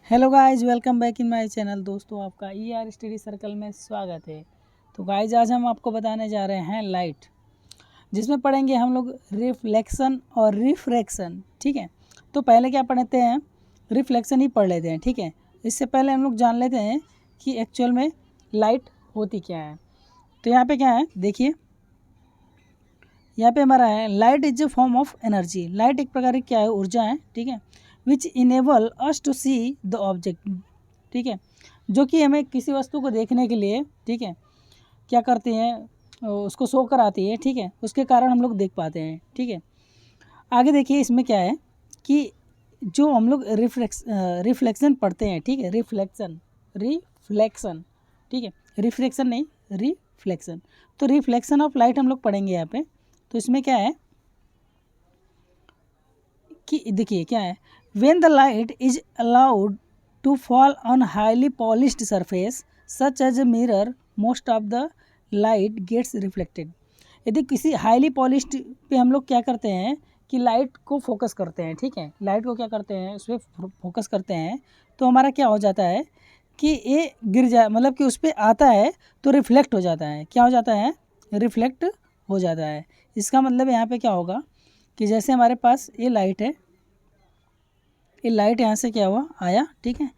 Hello guys, welcome back in my channel. दोस्तों, आपका ER study circle में स्वागत है। तो गाइस, आज हम आपको बताने जा रहे हैं लाइट, जिसमें पढ़ेंगे हम लोग रिफ्लेक्शन और रिफ्रैक्शन। ठीक है, तो पहले क्या पढ़ते हैं, रिफ्लेक्शन ही पढ़ लेते हैं। ठीक है, इससे पहले हम लोग जान लेते हैं कि एक्चुअल में लाइट होती क्या है। तो यहाँ पे क्या है, देखिए यहाँ पे हमारा है light is a form of energy. Light एक प्रकार की क्या है, ऊर्जा है। ठीक है, which enable us to see the object. ठीक है, जो कि हमें किसी वस्तु को देखने के लिए, ठीक है, क्या करते हैं, उसको शो कराती है। ठीक है, उसके कारण हम लोग देख पाते हैं। ठीक है, आगे देखिए इसमें क्या है कि जो हम लोग रिफ्लेक्शन पढ़ते हैं। ठीक है, रिफ्लेक्शन रिफ्लेक्शन ठीक है, रिफ्लेक्शन नहीं, रिफ्लेक्शन। तो रिफ्लेक्शन ऑफ लाइट हम लोग पढ़ेंगे यहाँ पे। तो इसमें क्या है कि देखिए क्या है, when the light is allowed to fall on highly polished surface such as a mirror, most of the light gets reflected. यदि किसी हाईली पॉलिश्ड पे हम लोग क्या करते हैं कि लाइट को फोकस करते हैं। ठीक है, लाइट को क्या करते हैं, उस पर फोकस करते हैं, तो हमारा क्या हो जाता है कि ये गिर जा, मतलब कि उस पर आता है तो रिफ्लेक्ट हो जाता है। क्या हो जाता है, रिफ्लेक्ट हो जाता है। इसका मतलब यहाँ पे क्या होगा कि जैसे हमारे पास ये लाइट है, ये लाइट यहाँ से क्या हुआ, आया। ठीक है,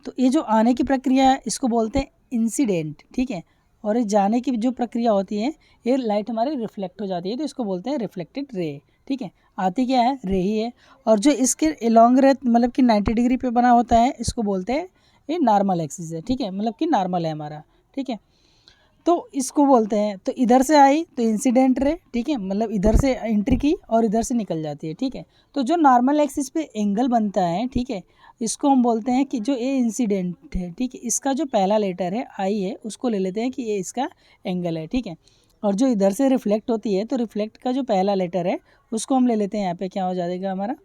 तो ये जो आने की प्रक्रिया है इसको बोलते हैं इंसिडेंट। ठीक है, और ये जाने की जो प्रक्रिया होती है, ये लाइट हमारी रिफ्लेक्ट हो जाती है, तो इसको बोलते हैं रिफ्लेक्टेड रे। ठीक है, आती क्या है, रे ही है। और जो इसके एलोंग रे, मतलब कि 90 डिग्री पे बना होता है, इसको बोलते हैं ये नॉर्मल एक्सिस है। ठीक है, मतलब कि नॉर्मल है हमारा। ठीक है, तो इसको बोलते हैं, तो इधर से आई तो इंसिडेंट रे। ठीक है, मतलब इधर से एंट्री की और इधर से निकल जाती है। ठीक है, तो जो नॉर्मल एक्सिस पे एंगल बनता है, ठीक है, इसको हम बोलते हैं कि जो ए इंसिडेंट है। ठीक है, इसका जो पहला लेटर है आई है, उसको ले लेते हैं कि ये इसका एंगल है। ठीक है, और जो इधर से रिफ्लेक्ट होती है, तो रिफ्लेक्ट का जो पहला लेटर है उसको हम ले लेते हैं यहाँ पे, क्या हो जाएगा हमारा,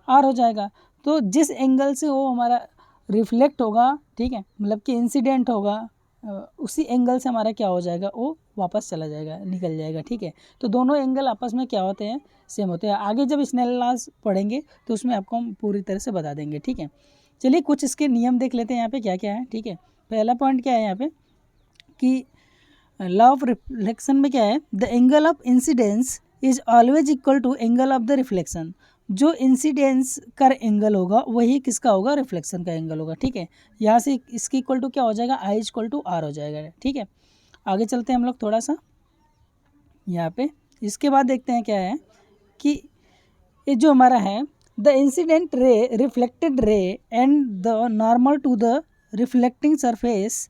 आर हो जाएगा। तो जिस एंगल से वो हमारा रिफ्लेक्ट होगा, ठीक है, मतलब कि इंसिडेंट होगा, उसी एंगल से हमारा क्या हो जाएगा, वो वापस चला जाएगा, निकल जाएगा। ठीक है, तो दोनों एंगल आपस में क्या होते हैं, सेम होते हैं। आगे जब स्नेल लॉज पढ़ेंगे तो उसमें आपको हम पूरी तरह से बता देंगे। ठीक है, चलिए कुछ इसके नियम देख लेते हैं यहाँ पे क्या क्या है। ठीक है, पहला पॉइंट क्या है यहाँ पे कि लॉ ऑफ रिफ्लेक्शन में क्या है, the angle of incidence is always equal to angle of the reflection. जो इंसिडेंस का एंगल होगा वही किसका होगा, रिफ्लेक्शन का एंगल होगा। ठीक है, यहाँ से इसकी इक्वल टू क्या हो जाएगा, आई इक्वल टू आर हो जाएगा। ठीक है, आगे चलते हैं हम लोग थोड़ा सा यहाँ पे। इसके बाद देखते हैं क्या है कि ये जो हमारा है, the incident ray, reflected ray and the normal to the reflecting surface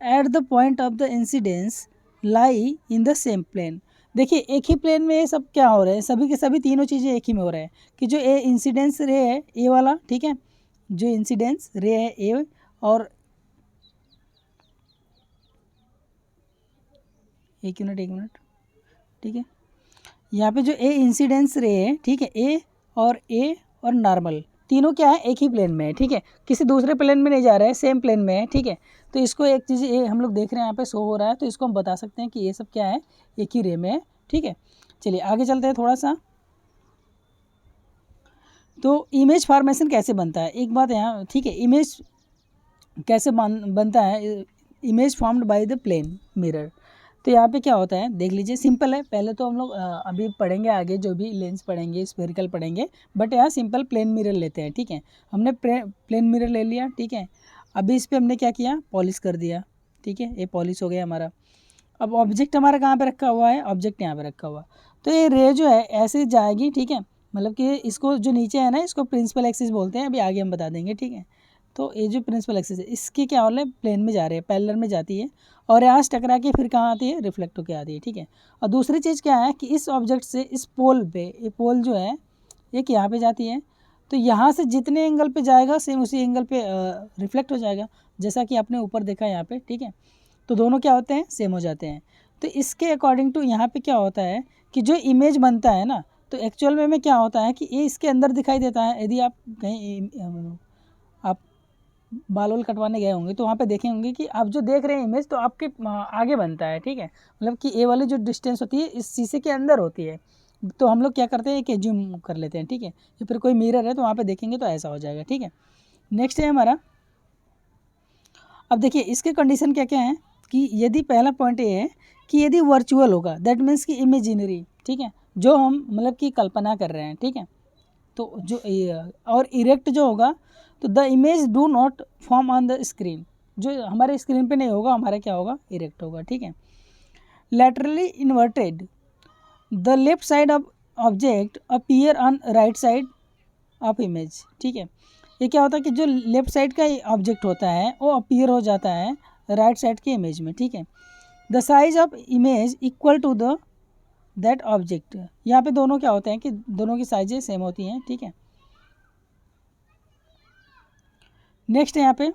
at the point of the incidence lie in the same plane. देखिए एक ही प्लेन में ये सब क्या हो रहे हैं, सभी के सभी तीनों चीज़ें एक ही में हो रहे हैं कि जो ए इंसिडेंस रे है, ए वाला, ठीक है, जो इंसिडेंस रे है ए, और एक मिनट, ठीक है, यहाँ पे जो ए इंसिडेंस रे है, ठीक है, ए और नॉर्मल तीनों क्या है, एक ही प्लेन में है। ठीक है, किसी दूसरे प्लेन में नहीं जा रहा है, सेम प्लेन में है। ठीक है, तो इसको एक चीज़ ये हम लोग देख रहे हैं यहाँ पे शो हो रहा है, तो इसको हम बता सकते हैं कि ये सब क्या है, एक ही रे में है। ठीक है, चलिए आगे चलते हैं थोड़ा सा। तो इमेज फॉर्मेशन कैसे बनता है, एक बात यहाँ, ठीक है, इमेज कैसे बनता है, image formed by the plane mirror. तो यहाँ पे क्या होता है, देख लीजिए, सिंपल है। पहले तो हम लोग अभी पढ़ेंगे आगे, जो भी लेंस पढ़ेंगे, स्फेरिकल पढ़ेंगे, बट यहाँ सिंपल प्लेन मिरर लेते हैं। ठीक है, हमने प्लेन मिरर ले लिया। ठीक है, अभी इस पर हमने क्या किया, पॉलिश कर दिया। ठीक है, ये पॉलिश हो गया हमारा। अब ऑब्जेक्ट हमारा कहाँ पे रखा हुआ है, ऑब्जेक्ट यहाँ पे रखा हुआ, तो ये रे जो है ऐसे जाएगी। ठीक है, मतलब कि इसको जो नीचे है ना, इसको प्रिंसिपल एक्सिस बोलते हैं, अभी आगे हम बता देंगे। ठीक है, तो ये जो प्रिंसिपल एक्सिस है, इसकी क्या हो रहा है, प्लेन में जा रही है, पैरेलल में जाती है, और यहाँ से टकरा के फिर कहाँ आती है, रिफ्लेक्ट होकर आती है। ठीक है, और दूसरी चीज़ क्या है कि इस ऑब्जेक्ट से इस पोल पे, ये पोल जो है एक यहाँ पे जाती है, तो यहाँ से जितने एंगल पे जाएगा सेम उसी एंगल पे रिफ्लेक्ट हो जाएगा, जैसा कि आपने ऊपर देखा यहाँ पे। ठीक है, तो दोनों क्या होते हैं, सेम हो जाते हैं। तो इसके अकॉर्डिंग टू यहाँ पे क्या होता है कि जो इमेज बनता है ना, तो एक्चुअल में क्या होता है कि ये इसके अंदर दिखाई देता है। यदि आप कहीं आप बाल वाल कटवाने गए होंगे तो वहाँ पे देखे होंगे कि आप जो देख रहे हैं इमेज, तो आपके आगे बनता है। ठीक है, मतलब कि ए वाली जो डिस्टेंस होती है इस शीशे के अंदर होती है, तो हम लोग क्या करते हैं कि जूम कर लेते हैं। ठीक है, या फिर कोई मिरर है तो वहाँ पे देखेंगे तो ऐसा हो जाएगा। ठीक है, नेक्स्ट है हमारा अब देखिए इसके कंडीशन क्या क्या है कि यदि पहला पॉइंट ये है कि यदि वर्चुअल होगा, दैट मीन्स कि इमेजिनरी, ठीक है, जो हम मतलब कि कल्पना कर रहे हैं, ठीक है, तो जो और इरेक्ट जो होगा तो the image do not form on the screen, जो हमारे स्क्रीन पे नहीं होगा, हमारा क्या होगा, इरेक्ट होगा, ठीक है। Laterally inverted, the left side of object appear on right side of image, ठीक है। ये क्या होता है कि जो लेफ्ट साइड का ऑब्जेक्ट होता है वो अपीयर हो जाता है राइट साइड के इमेज में, ठीक है। The size of image equal to the that object, यहाँ पे दोनों क्या होते हैं कि दोनों की साइजें सेम होती हैं, ठीक है। नेक्स्ट यहाँ पे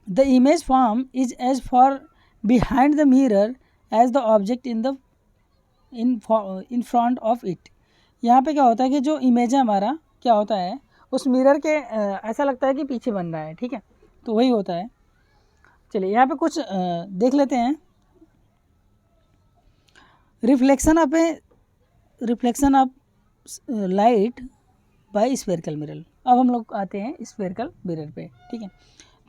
the image form is as far behind the mirror as the object in front of it. यहाँ पे क्या होता है कि जो इमेज है हमारा क्या होता है उस मिरर के ऐसा लगता है कि पीछे बन रहा है, ठीक है, तो वही होता है। चलिए यहाँ पे कुछ देख लेते हैं। Reflection of light by spherical mirror. अब हम लोग आते हैं स्फेरिकल मिरर पे, ठीक है।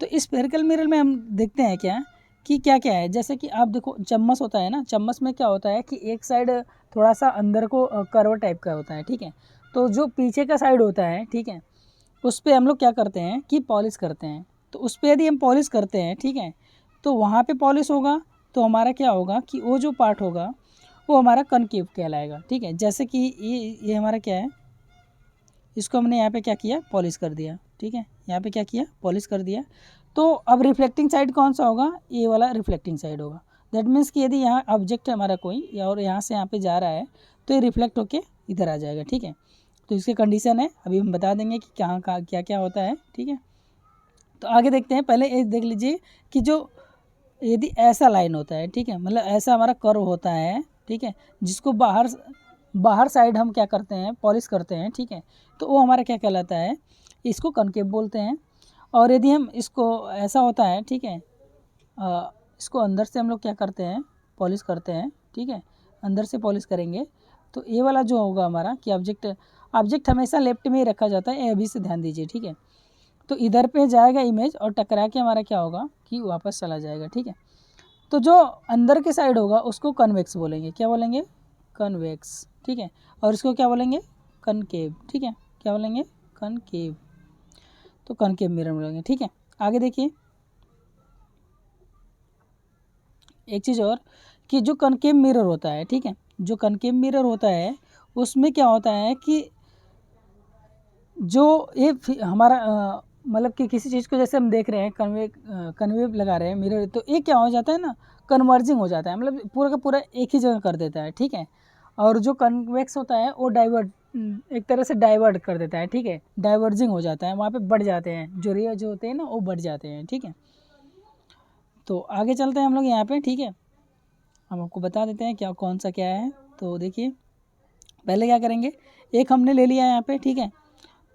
तो स्फेरिकल मिरर में हम देखते हैं क्या कि क्या क्या है, जैसे कि आप देखो चम्मच होता है ना, चम्मच में क्या होता है कि एक साइड थोड़ा सा अंदर को कर्व टाइप का होता है, ठीक है, तो जो पीछे का साइड होता है, ठीक है, उस पर हम लोग क्या करते हैं कि पॉलिश करते हैं। तो उस पर यदि हम पॉलिश करते हैं, ठीक है, तो वहाँ पे पॉलिश होगा तो हमारा क्या होगा कि वो जो पार्ट होगा वो हमारा कनकेव कहलाएगा, ठीक है। जैसे कि ये हमारा क्या है, इसको हमने यहाँ पे क्या किया, पॉलिश कर दिया, ठीक है, यहाँ पे क्या किया, पॉलिश कर दिया। तो अब रिफ्लेक्टिंग साइड कौन सा होगा, ये वाला रिफ्लेक्टिंग साइड होगा। दैट मीन्स कि यदि यहाँ ऑब्जेक्ट है हमारा कोई और यहाँ से यहाँ पे जा रहा है तो ये रिफ्लेक्ट होके इधर आ जाएगा, ठीक है। तो इसकी कंडीशन है, अभी हम बता देंगे कि कहाँ कहाँ क्या क्या होता है, ठीक है। तो आगे देखते हैं, पहले ये देख लीजिए कि जो यदि ऐसा लाइन होता है, ठीक है, मतलब ऐसा हमारा कर्व होता है, ठीक है, जिसको बाहर साइड हम क्या करते हैं, पॉलिश करते हैं, ठीक है, तो वो हमारा क्या कहलाता है, इसको कनकेव बोलते हैं। और यदि हम इसको ऐसा होता है, ठीक है, इसको अंदर से हम लोग क्या करते हैं, पॉलिश करते हैं, ठीक है, अंदर से पॉलिश करेंगे तो ये वाला जो होगा हमारा कि ऑब्जेक्ट हमेशा लेफ्ट में ही रखा जाता है, ये अभी से ध्यान दीजिए, ठीक है। तो इधर पे जाएगा इमेज और टकरा के हमारा क्या होगा कि वापस चला जाएगा, ठीक है। तो जो अंदर के साइड होगा उसको कन्वेक्स बोलेंगे, क्या बोलेंगे, कन्वेक्स, ठीक है। और इसको क्या बोलेंगे, कनकेव, ठीक है, क्या बोलेंगे, कनकेव। तो कनकेव मिरर बोलेंगे, ठीक है। आगे देखिए एक चीज़ और कि जो कनकेव मिरर होता है, ठीक है, जो कनकेव मिरर होता है उसमें क्या होता है कि जो ये हमारा मतलब कि किसी चीज़ को जैसे हम देख रहे हैं कन्वेव लगा रहे हैं मिरर, तो ये क्या हो जाता है ना, कन्वर्जिंग हो जाता है, मतलब पूरा का पूरा एक ही जगह कर देता है, ठीक है। और जो कन्वेक्स होता है वो एक तरह से डाइवर्ट कर देता है, ठीक है, डाइवर्जिंग हो जाता है, वहाँ पे बढ़ जाते हैं जो रे जो होते हैं ना वो बढ़ जाते हैं, ठीक है। तो आगे चलते हैं हम लोग यहाँ पे, ठीक है, हम आपको बता देते हैं क्या कौन सा क्या है। तो देखिए पहले क्या करेंगे, एक हमने ले लिया यहाँ पे, ठीक है,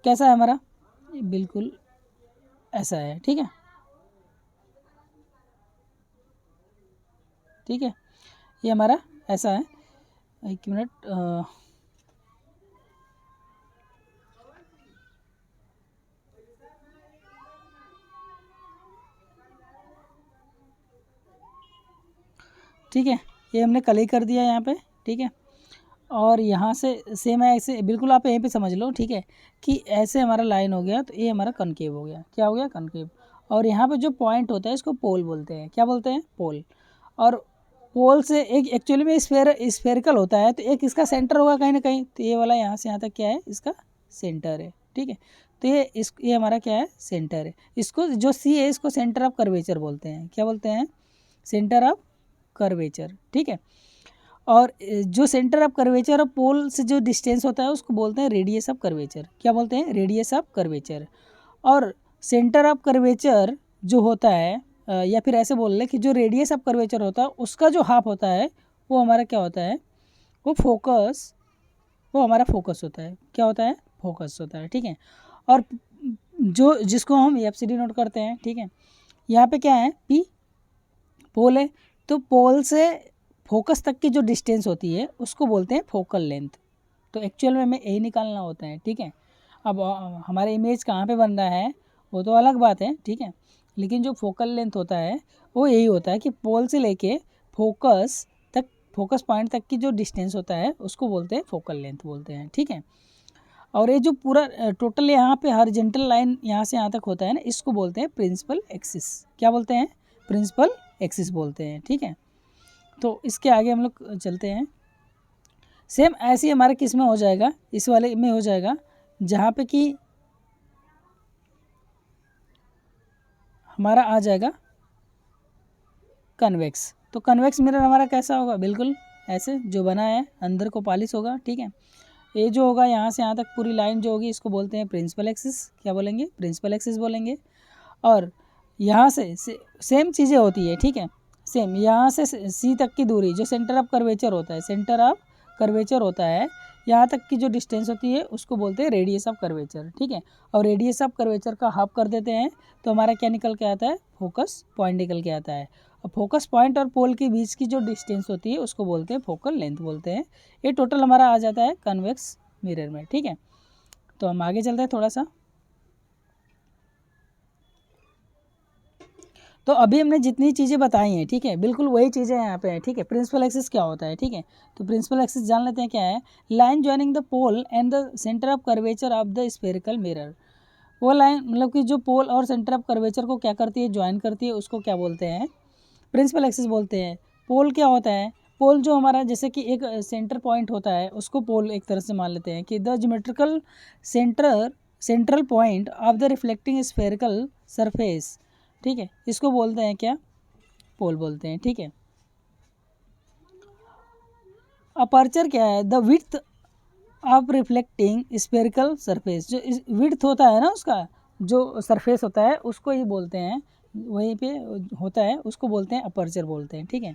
कैसा है हमारा, बिल्कुल ऐसा है, ठीक है, ठीक है, ये हमारा ऐसा है। एक मिनट, ठीक है, ये हमने कल ही कर दिया यहाँ पे, ठीक है। और यहाँ से सेम है ऐसे, बिल्कुल आप यहीं पे समझ लो, ठीक है, कि ऐसे हमारा लाइन हो गया तो ये हमारा कनकेव हो गया, क्या हो गया, कनकेव। और यहाँ पे जो पॉइंट होता है इसको पोल बोलते हैं, क्या बोलते हैं, पोल। और पोल से एक एक्चुअली में स्फेरिकल होता है तो एक इसका सेंटर होगा कहीं ना कहीं, तो ये वाला यहाँ से यहाँ तक क्या है, इसका सेंटर है, ठीक है। तो ये हमारा क्या है, सेंटर है। इसको जो सी है इसको सेंटर ऑफ कर्वेचर बोलते हैं, क्या बोलते हैं, सेंटर ऑफ कर्वेचर, ठीक है। और जो सेंटर ऑफ कर्वेचर और पोल से जो डिस्टेंस होता है उसको बोलते हैं रेडियस ऑफ कर्वेचर, क्या बोलते हैं, रेडियस ऑफ कर्वेचर। और सेंटर ऑफ कर्वेचर जो होता है या फिर ऐसे बोल लें कि जो रेडियस ऑफ कर्वेचर होता है उसका जो हाफ होता है वो हमारा क्या होता है, वो हमारा फोकस होता है, क्या होता है, फोकस होता है, ठीक है। और जो जिसको हम एफसीडी नोट करते हैं, ठीक है, यहाँ पे क्या है, पी पोल है, तो पोल से फोकस तक की जो डिस्टेंस होती है उसको बोलते हैं फोकल लेंथ। तो एक्चुअल में हमें यही निकालना होता है, ठीक है। अब हमारे इमेज कहाँ पे बन रहा है वो तो अलग बात है, ठीक है, लेकिन जो फोकल लेंथ होता है वो यही होता है कि पोल से लेके फोकस पॉइंट तक की जो डिस्टेंस होता है उसको बोलते हैं फोकल लेंथ बोलते हैं, ठीक है। और ये जो पूरा टोटल यहाँ पे हॉरिजॉन्टल लाइन यहाँ से यहाँ तक होता है ना, इसको बोलते हैं प्रिंसिपल एक्सिस। क्या बोलते हैं? प्रिंसिपल एक्सिस बोलते हैं, ठीक है। तो इसके आगे हम लोग चलते हैं। सेम ऐसे ही हमारे किस में हो जाएगा, इस वाले में हो जाएगा जहाँ पे कि हमारा आ जाएगा कन्वेक्स। तो कन्वेक्स मिरर हमारा कैसा होगा? बिल्कुल ऐसे जो बना है, अंदर को पॉलिश होगा, ठीक है। ये जो होगा यहाँ से यहाँ तक पूरी लाइन जो होगी इसको बोलते हैं प्रिंसिपल एक्सिस। क्या बोलेंगे? प्रिंसिपल एक्सिस बोलेंगे। और यहाँ से सेम चीज़ें होती है, ठीक है। सेम यहाँ से सी तक की दूरी जो सेंटर ऑफ कर्वेचर होता है, सेंटर ऑफ कर्वेचर होता है, यहाँ तक की जो डिस्टेंस होती है उसको बोलते हैं रेडियस ऑफ कर्वेचर, ठीक है। और रेडियस ऑफ कर्वेचर का हाफ कर देते हैं तो हमारा क्या निकल के आता है? फोकस पॉइंट निकल के आता है। और फोकस पॉइंट और पोल के बीच की जो डिस्टेंस होती है उसको बोलते हैं फोकल लेंथ बोलते हैं। ये टोटल हमारा आ जाता है कन्वेक्स मिरर में, ठीक है। तो हम आगे चलते हैं थोड़ा सा। तो अभी हमने जितनी चीज़ें बताई हैं, ठीक है, बिल्कुल वही चीज़ें यहाँ पे हैं, ठीक है। प्रिंसिपल एक्सिस क्या होता है, ठीक है। तो प्रिंसिपल एक्सिस जान लेते हैं क्या है। Line joining the pole and the centre of curvature of the spherical mirror. वो लाइन मतलब कि जो पोल और सेंटर ऑफ कर्वेचर को क्या करती है? ज्वाइन करती है, उसको क्या बोलते हैं? प्रिंसिपल एक्सिस बोलते हैं। पोल क्या होता है? पोल जो हमारा जैसे कि एक सेंटर पॉइंट होता है उसको पोल एक तरह से मान लेते हैं कि the geometrical central point of the reflecting spherical surface, ठीक है, इसको बोलते हैं क्या? पोल बोलते हैं, ठीक है। अपर्चर क्या है? The width of reflecting spherical surface. जो विड्थ होता है ना उसका, जो सरफेस होता है उसको ही बोलते हैं, वहीं पे होता है उसको बोलते हैं अपर्चर बोलते हैं, ठीक है।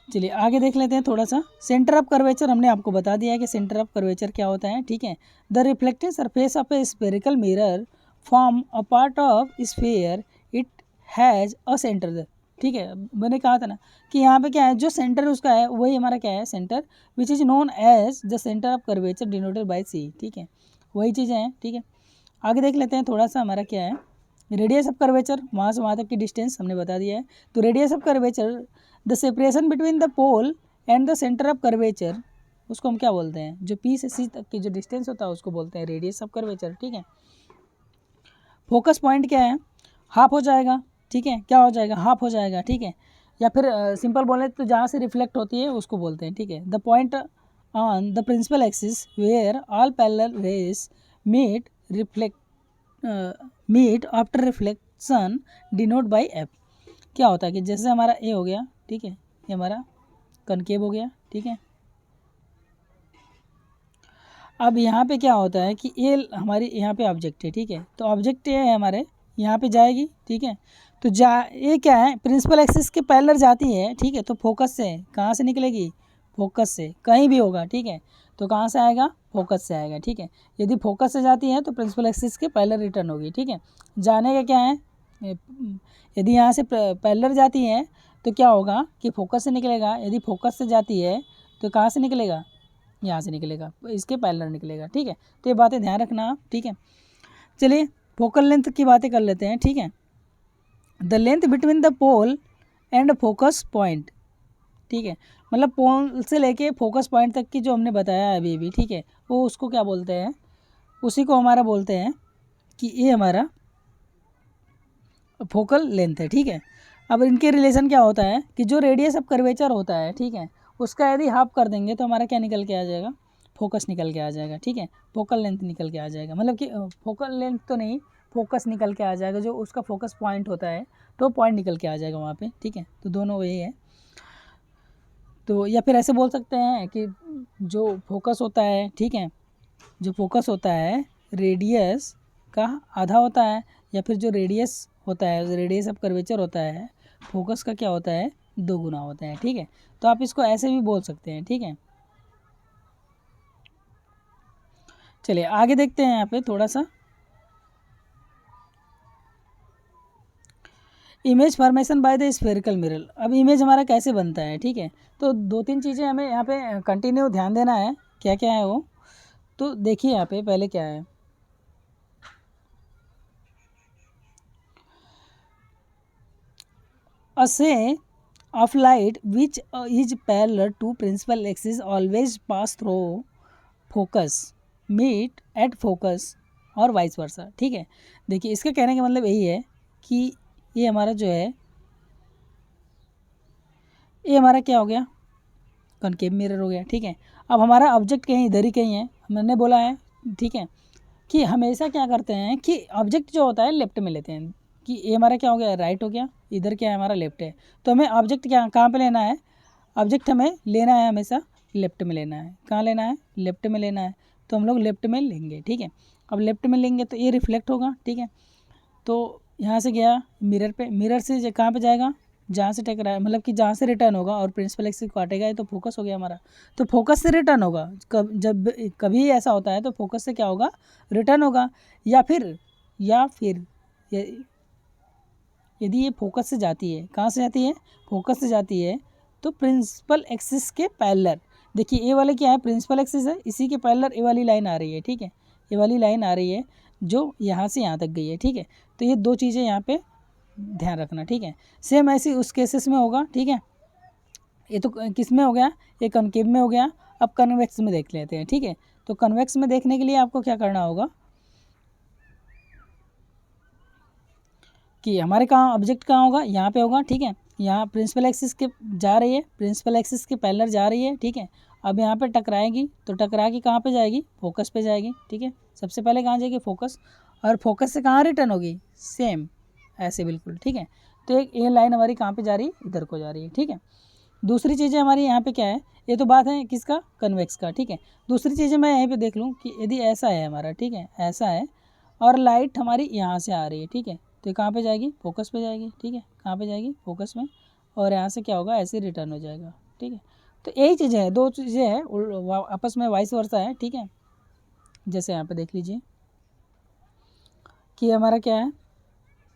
चलिए आगे देख लेते हैं थोड़ा सा। सेंटर ऑफ कर्वेचर हमने आपको बता दिया है कि सेंटर ऑफ कर्वेचर क्या होता है, ठीक है। The reflecting surface of A spherical mirror form a part of sphere, it has a centre, ठीक है। मैंने कहा था ना कि यहाँ पे क्या है, जो सेंटर उसका है वही हमारा क्या है? Centre, which is known as the centre of curvature denoted by C, ठीक है। वही चीज़ें हैं, ठीक है। आगे देख लेते हैं थोड़ा सा हमारा क्या है। रेडियस ऑफ कर्वेचर, वहाँ से वहाँ तक की डिस्टेंस हमने बता दिया है। तो radius of curvature, the separation between the pole and the centre of curvature, उसको हम क्या बोलते हैं? जो पी से सी तक की जो डिस्टेंस होता है उसको बोलते हैं रेडियस ऑफ कर्वेचर, ठीक है। फोकस पॉइंट क्या है? हाफ हो जाएगा, ठीक है। क्या हो जाएगा? हाफ हो जाएगा, ठीक है। या फिर सिंपल बोले तो जहाँ से रिफ्लेक्ट होती है उसको बोलते हैं, ठीक है। The point on the principal axis where all parallel rays meet reflect meet after reflection denote by F. क्या होता है कि जैसे हमारा ए हो गया, ठीक है, ये हमारा कनकेव हो गया, ठीक है। अब यहाँ पे क्या होता है कि ए हमारी यहाँ पे ऑब्जेक्ट है, ठीक है। तो ऑब्जेक्ट ये है हमारे यहाँ पे जाएगी, ठीक है। तो ये क्या है? प्रिंसिपल एक्सिस के पैरेलल जाती है, ठीक है। तो फोकस से कहाँ से निकलेगी? फोकस से, कहीं भी होगा, ठीक है। तो कहाँ से आएगा? फोकस से आएगा, ठीक है। यदि फोकस से जाती है तो प्रिंसिपल एक्सिस के पैरेलल रिटर्न होगी, ठीक है। जाने का क्या है? यदि यहाँ से पैरेलल जाती है तो क्या होगा कि फोकस से निकलेगा। यदि फोकस से जाती है तो कहाँ से निकलेगा? यहाँ से निकलेगा, इसके पैरेलल निकलेगा, ठीक है। तो ये बातें ध्यान रखना आप, ठीक है। चलिए फोकल लेंथ की बातें कर लेते हैं, ठीक है। The length between the pole and focus point, ठीक है। मतलब पोल से लेके फोकस पॉइंट तक की जो हमने बताया है अभी, ठीक है, वो उसको क्या बोलते हैं? उसी को हमारा बोलते हैं कि ये हमारा फोकल लेंथ है, ठीक है। अब इनके रिलेशन क्या होता है कि जो रेडियस ऑफ कर्वेचर होता है, ठीक है, उसका यदि हाफ कर देंगे तो हमारा क्या निकल के आ जाएगा? फोकस निकल के आ जाएगा, ठीक है। फोकल लेंथ निकल के आ जाएगा, मतलब कि फोकल लेंथ तो नहीं, फोकस निकल के आ जाएगा। जो उसका फोकस पॉइंट होता है तो पॉइंट निकल के आ जाएगा वहाँ पे, ठीक है। तो दोनों वही है। तो या फिर ऐसे बोल सकते हैं कि जो फोकस होता है, ठीक है, जो फोकस होता है रेडियस का आधा होता है, या फिर जो रेडियस होता है, रेडियस ऑफ कर्वेचर होता है, फोकस का क्या होता है? 2 गुना होता है, ठीक है। तो आप इसको ऐसे भी बोल सकते हैं, ठीक है। चलिए आगे देखते हैं यहाँ पे थोड़ा सा। Image formation by the spherical mirror. अब इमेज हमारा कैसे बनता है, ठीक है। तो 2-3 चीज़ें हमें यहाँ पे कंटिन्यू ध्यान देना है। क्या क्या है वो? तो देखिए यहाँ पे पहले क्या है। A say of light which is parallel to principal axis always pass through focus meet at focus और वाइस वर्सा। ठीक है, देखिए इसका कहने का मतलब यही है कि ये हमारा जो है, ये हमारा क्या हो गया, कॉनकेव मिरर हो गया। ठीक है, अब हमारा ऑब्जेक्ट कहीं इधर ही कहीं है, मैंने बोला है। ठीक है, कि हमेशा क्या करते हैं कि ऑब्जेक्ट जो होता है लेफ्ट में लेते हैं, कि ये हमारा क्या हो गया, राइट हो गया, इधर क्या है हमारा लेफ्ट है। तो हमें ऑब्जेक्ट क्या कहाँ पे लेना है, ऑब्जेक्ट हमें लेना है हमेशा लेफ्ट में लेना है। कहाँ लेना है, लेफ्ट में लेना है, तो हम लोग लेफ्ट में लेंगे। ठीक है, अब लेफ्ट में लेंगे तो ये रिफ्लेक्ट होगा। ठीक है, तो यहाँ से गया मिरर पे, मिरर से कहाँ पे जाएगा, जहाँ से टकराया, मतलब कि जहाँ से रिटर्न होगा और प्रिंसिपल एक्सिस को काटेगा, ये तो फोकस हो गया हमारा। तो फोकस से रिटर्न होगा, जब कभी ऐसा होता है तो फोकस से क्या होगा, रिटर्न होगा। या फिर यदि ये फोकस से जाती है, कहाँ से जाती है, फोकस से जाती है, तो प्रिंसिपल एक्सिस के पैरेलल, देखिए ये वाले क्या है, प्रिंसिपल एक्सिस है, इसी के पैरेलल ये वाली लाइन आ रही है। ठीक है, ये वाली लाइन आ रही है जो यहाँ से यहाँ तक गई है। ठीक है, तो ये दो चीज़ें यहाँ पे ध्यान रखना। ठीक है, सेम ऐसे उस केसेस में होगा। ठीक है, ये तो किस में हो गया, ये कॉनकेव में हो गया। अब कन्वेक्स में देख लेते हैं। ठीक है, तो कन्वेक्स में देखने के लिए आपको क्या करना होगा कि हमारे कहाँ ऑब्जेक्ट कहाँ होगा, यहाँ पे होगा। ठीक है, यहाँ प्रिंसिपल एक्सिस के जा रही है, प्रिंसिपल एक्सिस के पैरेलल जा रही है। ठीक है, अब यहाँ पे टकराएगी तो टकरा के कहाँ पे जाएगी, फोकस पे जाएगी। ठीक है, सबसे पहले कहाँ जाएगी, फोकस, और फोकस से कहाँ रिटर्न होगी, सेम ऐसे बिल्कुल। ठीक है, तो एक ये लाइन हमारी कहाँ पे जा रही है, इधर को जा रही है। ठीक है, दूसरी चीज़ें हमारी यहाँ पे क्या है, ये तो बात है किसका, कन्वेक्स का। ठीक है, दूसरी चीज़ें मैं यहीं पे देख लूँ कि यदि ऐसा है हमारा, ठीक है ऐसा है, और लाइट हमारी यहाँ से आ रही है। ठीक है, तो ये कहाँ पे जाएगी, फोकस पे जाएगी। ठीक है, कहाँ पे जाएगी, फोकस में, और यहाँ से क्या होगा, ऐसे रिटर्न हो जाएगा। ठीक है, तो यही चीज़ें हैं, दो चीज़ें हैं आपस में वाइस वर्सा है। ठीक है, जैसे यहाँ पे देख लीजिए कि हमारा क्या है,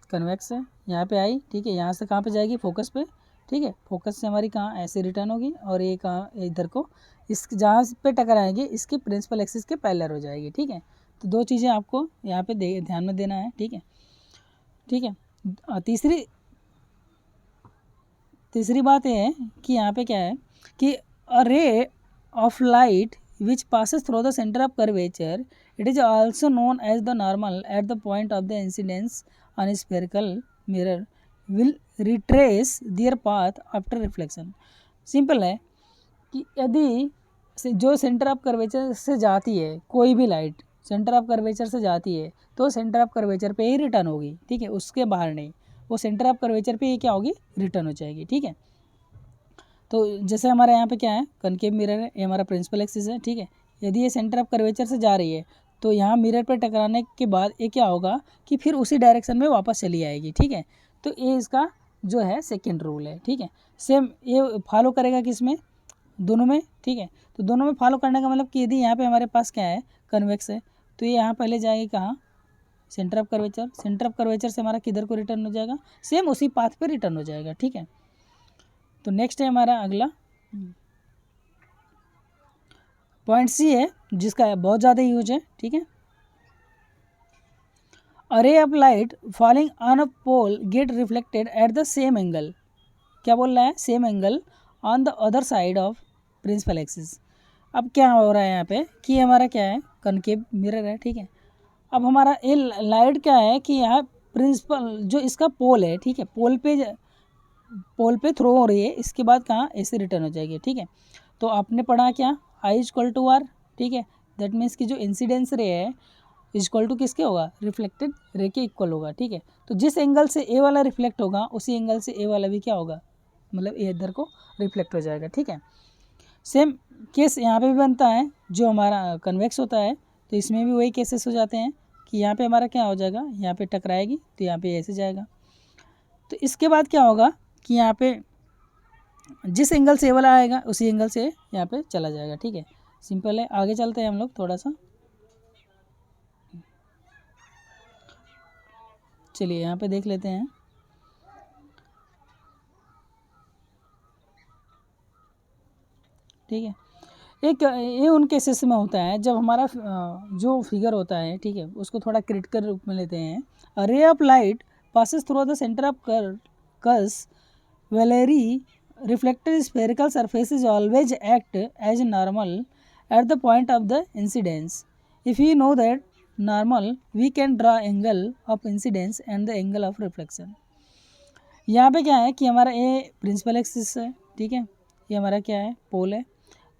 कन्वेक्स है, यहाँ पे आई। ठीक है, यहाँ से कहाँ पे जाएगी, फोकस पे। ठीक है, फोकस से हमारी कहाँ ऐसे रिटर्न होगी, और ये कहाँ इधर को, इस जहाँ पे टकराएगी इसके प्रिंसिपल एक्सिस के पैरेलल हो जाएगी। ठीक है, तो दो चीज़ें आपको यहाँ पे ध्यान में देना है। ठीक है, ठीक है, तीसरी बात ये है कि यहाँ पे क्या है कि a ray of light which passes through the centre of curvature, it is also known as the normal at the point of the incidence on a spherical mirror will retrace their path after reflection। Simple है कि यदि जो centre of curvature से जाती है, कोई भी light centre of curvature से जाती है तो सेंटर ऑफ कर्वेचर पे ही रिटर्न होगी। ठीक है, उसके बाहर नहीं, वो सेंटर ऑफ कर्वेचर पे ही क्या होगी, रिटर्न हो जाएगी। ठीक है, तो जैसे हमारे यहाँ पे क्या है, कनकेव मिरर है, ये हमारा प्रिंसिपल एक्सिस है। ठीक है, यदि ये सेंटर ऑफ कर्वेचर से जा रही है तो यहाँ मिरर पर टकराने के बाद ये क्या होगा कि फिर उसी डायरेक्शन में वापस चली आएगी। ठीक है, तो ये इसका जो है सेकेंड रूल है। ठीक है, सेम ये फॉलो करेगा किस में, दोनों में। ठीक है, तो दोनों में फॉलो करने का मतलब कि यदि यहाँ पे हमारे पास क्या है, कन्वेक्स है, तो ये यहाँ पहले जाएगी कहाँ, centre of curvature, centre of curvature से हमारा किधर को रिटर्न हो जाएगा, सेम उसी पाथ पे रिटर्न हो जाएगा। ठीक है, तो नेक्स्ट है हमारा अगला पॉइंट सी है, जिसका बहुत ज़्यादा यूज है। ठीक है, a ray of light falling on a pole get reflected at the same angle, क्या बोल रहा है, same angle on the other side of principal axis. अब क्या हो रहा है यहाँ पे कि हमारा क्या है, कनकेव मिरर है। ठीक है, अब हमारा ये लाइट क्या है कि यहाँ प्रिंसिपल जो इसका पोल है, ठीक है, पोल पे थ्रो हो रही है, इसके बाद कहाँ ऐसे रिटर्न हो जाएगी। ठीक है, तो आपने पढ़ा क्या, आई इक्वल टू आर। ठीक है, दैट मीन्स कि जो इंसिडेंस रे है इक्वल टू किसके होगा, रिफ्लेक्टेड रे के इक्वल होगा। ठीक है, तो जिस एंगल से ए वाला रिफ्लेक्ट होगा उसी एंगल से ए वाला भी क्या होगा, मतलब ए इधर को रिफ्लेक्ट हो जाएगा। ठीक है, सेम केस यहाँ पे भी बनता है, जो हमारा कन्वेक्स होता है तो इसमें भी वही केसेस हो जाते हैं कि यहाँ पे हमारा क्या हो जाएगा, यहाँ पे टकराएगी तो यहाँ पे ऐसे जाएगा। तो इसके बाद क्या होगा कि यहाँ पे जिस एंगल से ए वाला आएगा उसी एंगल से यहाँ पे चला जाएगा। ठीक है, सिंपल है, आगे चलते हैं हम लोग थोड़ा सा। चलिए यहाँ पे देख लेते हैं। ठीक है, एक ये उन केसेस में होता है जब हमारा जो फिगर होता है, ठीक है, उसको थोड़ा क्रिटिकल रूप में लेते हैं। A ray of light passes through the centre of curvature Valerie reflected spherical surfaces always act as normal at the point of the incidence. If we know that normal, we can draw angle of incidence and the angle of reflection. यहाँ पे क्या है कि हमारा ये principal axis है, ठीक है, ये हमारा क्या है, पोल है।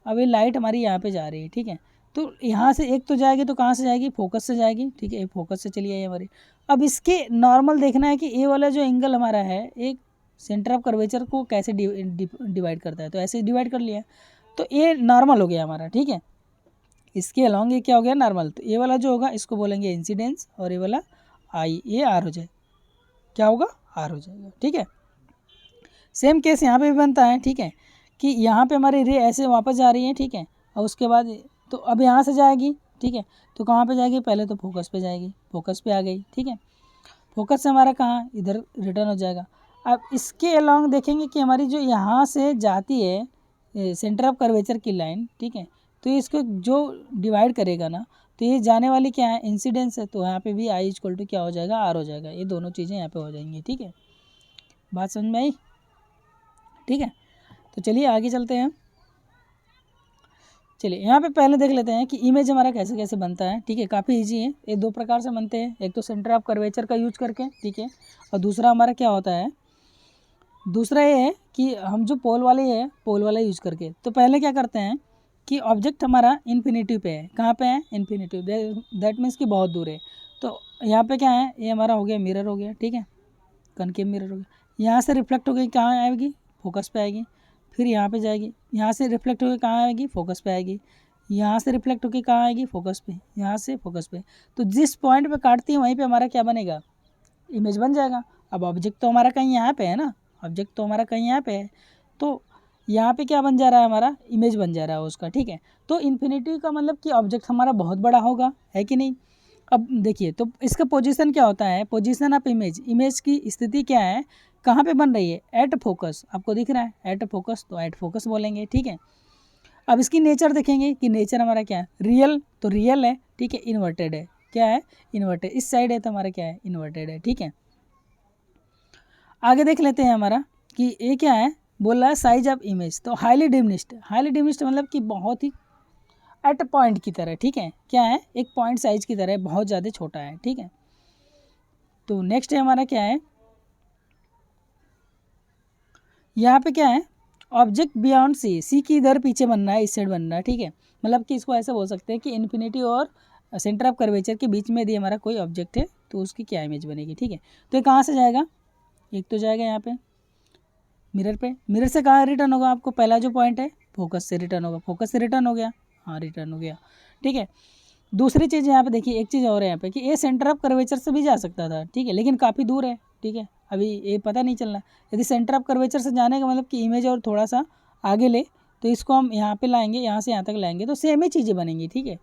अब ये लाइट हमारी यहाँ पे जा रही है, ठीक है, तो यहाँ से एक तो जाएगी, तो कहाँ से जाएगी, फोकस से जाएगी, ठीक है, फोकस से चली आई हमारी। अब इसके नॉर्मल देखना है कि ए वाला जो एंगल हमारा है, एक सेंटर ऑफ कर्वेचर को कैसे डिवाइड करता है, तो ऐसे डिवाइड कर लिया, तो ये नॉर्मल हो गया हमारा, ठीक है। इसके अलॉन्ग ये क्या हो गया, नॉर्मल। तो ये वाला जो होगा इसको बोलेंगे इंसिडेंस, और ये वाला आई, ये आर हो जाए, क्या होगा, आर हो जाएगा, ठीक है। सेम केस यहाँ पे भी बनता है, ठीक है, कि यहाँ पे हमारी रे ऐसे वापस जा रही है, ठीक है, और उसके बाद तो अब यहाँ से जाएगी, ठीक है, तो कहाँ पे जाएगी, पहले तो फोकस पे जाएगी, फोकस पे आ गई, ठीक है, फोकस से हमारा कहाँ, इधर रिटर्न हो जाएगा। अब इसके अलॉन्ग देखेंगे कि हमारी जो यहाँ से जाती है सेंटर ऑफ कर्वेचर की लाइन, ठीक है, तो इसको जो डिवाइड करेगा ना, तो ये जाने वाली क्या है, इंसिडेंस है, तो यहाँ पे भी आई इक्वल टू क्या हो जाएगा, आर हो जाएगा। ये दोनों चीज़ें यहाँ पे हो जाएंगी, ठीक है, बात समझ में आई, ठीक है। तो चलिए आगे चलते हैं। चलिए यहाँ पे पहले देख लेते हैं कि इमेज हमारा कैसे कैसे बनता है, ठीक है, काफ़ी इजी है। ये दो प्रकार से बनते हैं, एक तो सेंटर ऑफ कर्वेचर का यूज करके, ठीक है, और दूसरा हमारा क्या होता है, दूसरा ये है कि हम जो पोल वाले है, पोल वाला यूज करके। तो पहले क्या करते हैं कि ऑब्जेक्ट हमारा इन्फिनिटिव पे है, कहाँ पे है, इन्फिनिटिव, दैट मीन्स कि बहुत दूर है। तो यहाँ पे क्या है, ये हमारा हो गया मिरर हो गया, ठीक है, कनकेव मिरर हो गया। यहाँ से रिफ्लेक्ट हो गई कहाँ आएगी, फोकस पे आएगी, फिर यहाँ पे जाएगी, यहाँ से रिफ्लेक्ट होकर कहाँ आएगी, फोकस पे आएगी, यहाँ से रिफ्लेक्ट होकर कहाँ आएगी, फोकस पे, यहाँ से फोकस पे। तो जिस पॉइंट पे काटती है वहीं पे हमारा क्या बनेगा, इमेज बन जाएगा। अब ऑब्जेक्ट तो हमारा कहीं यहाँ पे है ना, ऑब्जेक्ट तो हमारा कहीं यहाँ पे है, तो यहाँ पे क्या बन जा रहा है, हमारा इमेज बन जा रहा है उसका, ठीक है। तो इन्फिनिटी का मतलब कि ऑब्जेक्ट हमारा बहुत बड़ा होगा, है कि नहीं। अब देखिए, तो इसका पोजीशन क्या होता है, पोजीशन ऑफ इमेज, इमेज की स्थिति क्या है, कहाँ पे बन रही है, एट फोकस, आपको दिख रहा है एट फोकस, तो एट फोकस बोलेंगे, ठीक है। अब इसकी नेचर देखेंगे कि नेचर हमारा क्या है, रियल, तो रियल है, ठीक है, इन्वर्टेड है, क्या है, इन्वर्टेड, इस साइड है तो हमारा क्या है, इन्वर्टेड है, ठीक है। आगे देख लेते हैं हमारा कि ये क्या है, बोल रहा है साइज ऑफ इमेज, तो हाईली डिमिनिश्ड, हाईली डिमिनिश्ड मतलब कि बहुत ही एट पॉइंट की तरह, ठीक है, क्या है, एक पॉइंट साइज की तरह, बहुत ज़्यादा छोटा है, ठीक है। तो नेक्स्ट है हमारा क्या है, यहाँ पे क्या है, ऑब्जेक्ट बियॉन्ड सी, सी की इधर पीछे बनना है, इस साइड बनना है, ठीक है। मतलब कि इसको ऐसे बोल सकते हैं कि इन्फिनिटी और सेंटर ऑफ कर्वेचर के बीच में यदि हमारा कोई ऑब्जेक्ट है तो उसकी क्या इमेज बनेगी, ठीक है। तो ये कहाँ से जाएगा, एक तो जाएगा यहाँ पे मिरर पे, मिरर से कहाँ रिटर्न होगा, आपको पहला जो पॉइंट है फोकस से रिटर्न होगा, फोकस से रिटर्न हो गया, हाँ रिटर्न हो गया, ठीक है। दूसरी चीज़ यहाँ पे देखिए, एक चीज़ और है यहाँ पे कि ये सेंटर ऑफ कर्वेचर से भी जा सकता था, ठीक है, लेकिन काफ़ी दूर है, ठीक है, अभी ये पता नहीं चलना। यदि सेंटर ऑफ कर्वेचर से जाने का मतलब कि इमेज और थोड़ा सा आगे ले, तो इसको हम यहाँ पे लाएंगे, यहाँ से यहाँ तक लाएंगे, तो सेम ही चीज़ें बनेंगी, ठीक है,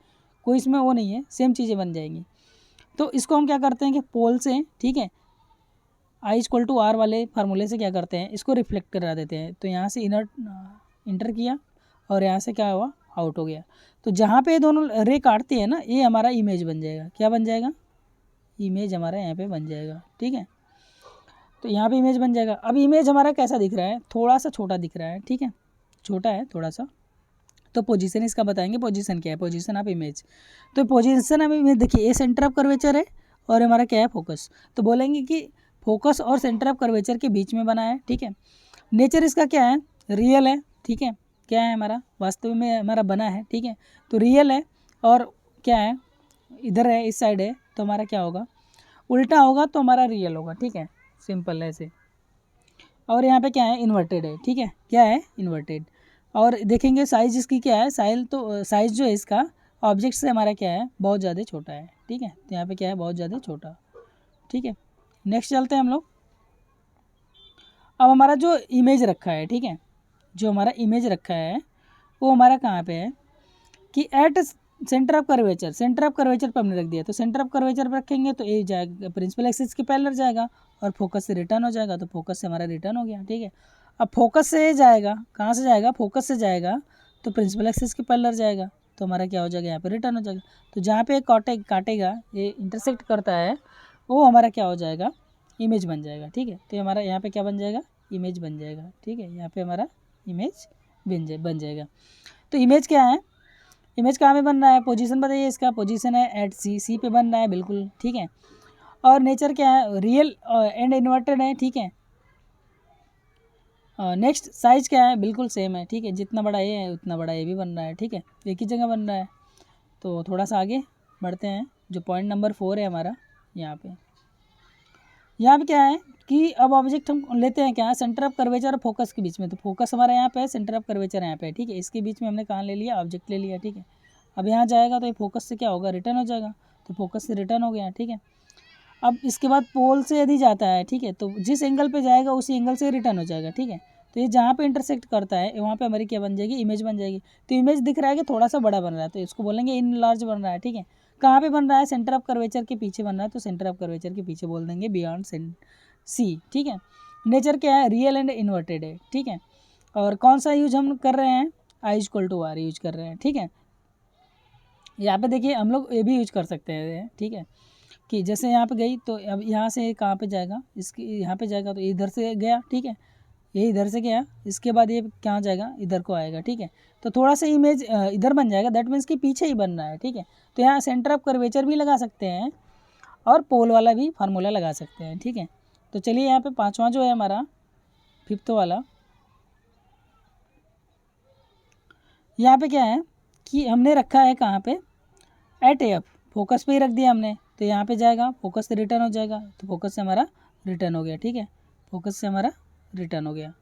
कोई इसमें वो नहीं है, सेम चीज़ें बन जाएंगी। तो इसको हम क्या करते हैं कि पोल से, ठीक है, आई इक्वल टू आर वाले फार्मूले से क्या करते हैं, इसको रिफ्लेक्ट करा देते हैं। तो यहाँ से इंटर किया और यहाँ से क्या हुआ, आउट हो गया। तो जहाँ पे ये दोनों रे काटती है ना, ये हमारा इमेज बन जाएगा, क्या बन जाएगा, इमेज हमारा यहाँ पे बन जाएगा, ठीक है। तो यहाँ पे इमेज बन जाएगा। अब इमेज हमारा कैसा दिख रहा है, थोड़ा सा छोटा दिख रहा है, ठीक है, छोटा है थोड़ा सा। तो पोजीशन इसका बताएंगे, पोजीशन क्या है, पोजीशन ऑफ इमेज। तो पोजीशन ऑफ इमेज देखिए, ये सेंटर ऑफ कर्वेचर है और हमारा क्या है, फोकस। तो बोलेंगे कि फोकस और सेंटर ऑफ कर्वेचर के बीच में बना है, ठीक है। नेचर इसका क्या है, रियल है, ठीक है, क्या है हमारा वास्तव में हमारा बना है, ठीक है, तो रियल है। और क्या है, इधर है, इस साइड है, तो हमारा क्या होगा, उल्टा होगा तो हमारा रियल होगा, ठीक है, सिंपल ऐसे। और यहाँ पे क्या है, इन्वर्टेड है, ठीक है, क्या है, इन्वर्टेड। और देखेंगे साइज इसकी क्या है, साइज जो है इसका ऑब्जेक्ट से हमारा क्या है, बहुत ज़्यादा छोटा है, ठीक है। तो यहाँ पे क्या है, बहुत ज़्यादा छोटा, ठीक है। नेक्स्ट चलते हैं हम लोग। अब हमारा जो इमेज रखा है, ठीक है, जो हमारा इमेज रखा है वो हमारा कहाँ पे है कि at centre of curvature, centre of curvature पर हमने रख दिया। तो सेंटर ऑफ कर्वेचर पर रखेंगे तो ये जाएगा प्रिंसिपल एक्सिस के पैरेलल जाएगा और फोकस से रिटर्न हो जाएगा, तो फोकस से हमारा रिटर्न हो गया, ठीक है। अब फोकस से जाएगा, कहाँ से जाएगा, फोकस से जाएगा तो प्रिंसिपल एक्सिस के पैरेलल जाएगा, तो हमारा क्या हो जाएगा, यहाँ पे रिटर्न हो जाएगा। तो जहाँ पे काटेगा, ये इंटरसेक्ट करता है, वो हमारा क्या हो जाएगा, इमेज बन जाएगा, ठीक है। तो हमारा यहाँ पे क्या बन जाएगा, इमेज बन जाएगा, ठीक है। यहाँ पे हमारा इमेज बन जाएगा। तो इमेज क्या है, इमेज कहाँ पे बन रहा है, पोजीशन बताइए, इसका पोजीशन है एट सी, सी पे बन रहा है बिल्कुल, ठीक है। और नेचर क्या है, रियल एंड इन्वर्टेड है, ठीक है। नेक्स्ट साइज क्या है, बिल्कुल सेम है, ठीक है। जितना बड़ा ये है उतना बड़ा ये भी बन रहा है, ठीक है, एक ही जगह बन रहा है। तो थोड़ा सा आगे बढ़ते हैं, जो पॉइंट नंबर 4 है हमारा, यहाँ पे क्या है कि अब ऑब्जेक्ट हम लेते हैं क्या, सेंटर ऑफ कर्वेचर और फोकस के बीच में। तो फोकस हमारा यहाँ पे है, सेंटर ऑफ कर्वेचर यहाँ पे है, ठीक है। इसके बीच में हमने कहाँ ले लिया, ऑब्जेक्ट ले लिया, ठीक है। अब यहाँ जाएगा तो ये फोकस से क्या होगा, रिटर्न हो जाएगा, तो फोकस से रिटर्न हो गया, ठीक है। अब इसके बाद पोल से यदि जाता है, ठीक है, तो जिस एंगल पे जाएगा उसी एंगल से रिटर्न हो जाएगा, ठीक है। तो ये जहाँ पे इंटरसेक्ट करता है वहाँ पे हमारी क्या बन जाएगी, इमेज बन जाएगी। तो इमेज दिख रहा है कि थोड़ा सा बड़ा बन रहा है, तो इसको बोलेंगे इन लार्ज बन रहा है, ठीक है। कहाँ पे बन रहा है, सेंटर ऑफ कर्वेचर के पीछे बन रहा है, तो सेंटर ऑफ कर्वेचर के पीछे बोल देंगे बियॉन्ड सी, ठीक है। नेचर क्या है, रियल एंड इन्वर्टेड है, ठीक है। और कौन सा यूज हम कर रहे हैं, I=R यूज कर रहे हैं, ठीक है। यहाँ पे देखिए हम लोग ये भी यूज कर सकते हैं, ठीक है, कि जैसे यहाँ पे गई तो अब यहाँ से कहाँ पे जाएगा, इसकी यहाँ पे जाएगा तो इधर से गया, ठीक है, ये इधर से गया, इसके बाद ये कहाँ जाएगा, इधर को आएगा, ठीक है। तो थोड़ा सा इमेज इधर बन जाएगा, दैट मीन्स कि पीछे ही बन रहा है, ठीक है। तो यहाँ सेंटर ऑफ कर्वेचर भी लगा सकते हैं और पोल वाला भी फार्मूला लगा सकते हैं, ठीक है। तो चलिए यहाँ पे पांचवा जो है हमारा, फिफ्थ वाला, यहाँ पे क्या है कि हमने रखा है कहाँ पे, एट एफ, फोकस पे ही रख दिया हमने। तो यहाँ पे जाएगा, फोकस से रिटर्न हो जाएगा, तो फोकस से हमारा रिटर्न हो गया, ठीक है। फोकस से हमारा रिटर्न हो गया,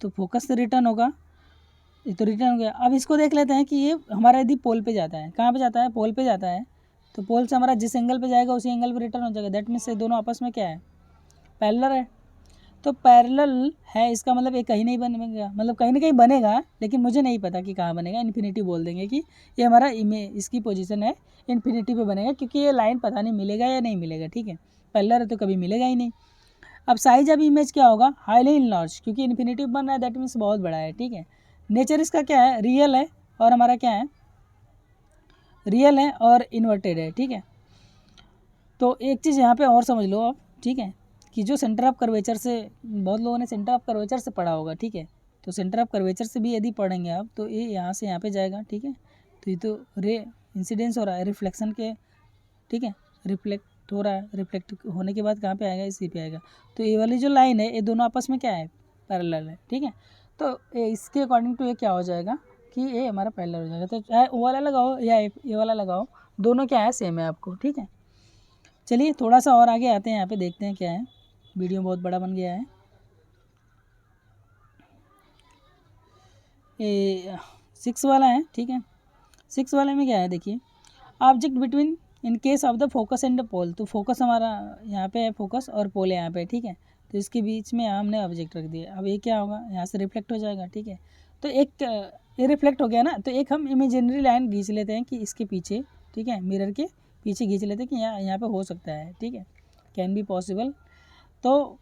तो फोकस से रिटर्न होगा, ये तो रिटर्न हो गया। अब इसको देख लेते हैं कि ये हमारा यदि पोल पे जाता है, कहाँ पे जाता है, पोल पे जाता है, तो पोल से हमारा जिस एंगल पे जाएगा उसी एंगल पे रिटर्न हो जाएगा। दैट मीन्स ये दोनों आपस में क्या है, पैरेलल है। तो पैरेलल है, इसका मतलब ये कहीं नहीं बनेगा, मतलब कहीं ना कहीं बनेगा, लेकिन मुझे नहीं पता कि कहाँ बनेगा। इन्फिनिटी बोल देंगे कि ये हमारा इसकी पोजीशन है इन्फिनिटी पे बनेगा, क्योंकि ये लाइन पता नहीं मिलेगा या नहीं मिलेगा, ठीक है। पैरेलल है तो कभी मिलेगा ही नहीं। अब साइज ऑफ इमेज क्या होगा, हाईली इनलार्ज, क्योंकि इन्फिनिटी बन रहा है, दैट मीन्स बहुत बड़ा है, ठीक है। नेचर इसका क्या है, रियल है, और हमारा क्या है, रियल है और इन्वर्टेड है, ठीक है। तो एक चीज़ यहाँ पे और समझ लो आप, ठीक है, कि जो सेंटर ऑफ कर्वेचर से, बहुत लोगों ने सेंटर ऑफ कर्वेचर से पढ़ा होगा, ठीक है। तो सेंटर ऑफ कर्वेचर से भी यदि पढ़ेंगे आप, तो ये यहाँ से यहाँ पे जाएगा, ठीक है। तो ये तो रे इंसिडेंस हो रहा है रिफ्लेक्शन के, ठीक है, रिफ्लेक्ट हो रहा है, रिफ्लेक्ट होने के बाद कहाँ पे आएगा, इसी पे आएगा। तो ये वाली जो लाइन है ये दोनों आपस में क्या है, पैरेलल है, ठीक है। तो इसके अकॉर्डिंग टू ये क्या हो जाएगा कि ये हमारा पैरेलल हो जाएगा। तो चाहे वो वाला लगाओ या ये वाला लगाओ, दोनों क्या है, सेम है आपको, ठीक है। चलिए थोड़ा सा और आगे आते हैं, यहाँ पे देखते हैं क्या है, वीडियो बहुत बड़ा बन गया है। ये 6 वाला है, ठीक है। 6 वाले में क्या है, देखिए, object between in case of the focus and the pole. तो फोकस हमारा यहाँ पे है, फोकस, और पोल यहाँ पे, ठीक है। तो इसके बीच में हमने ऑब्जेक्ट रख दिया। अब ये क्या होगा, यहाँ से रिफ्लेक्ट हो जाएगा, ठीक है। तो एक ये रिफ्लेक्ट हो गया ना, तो एक हम इमेजिनरी लाइन खींच लेते हैं कि इसके पीछे, ठीक है, मिरर के पीछे खींच लेते हैं कि यहाँ पे हो सकता है, ठीक है, कैन बी पॉसिबल। तो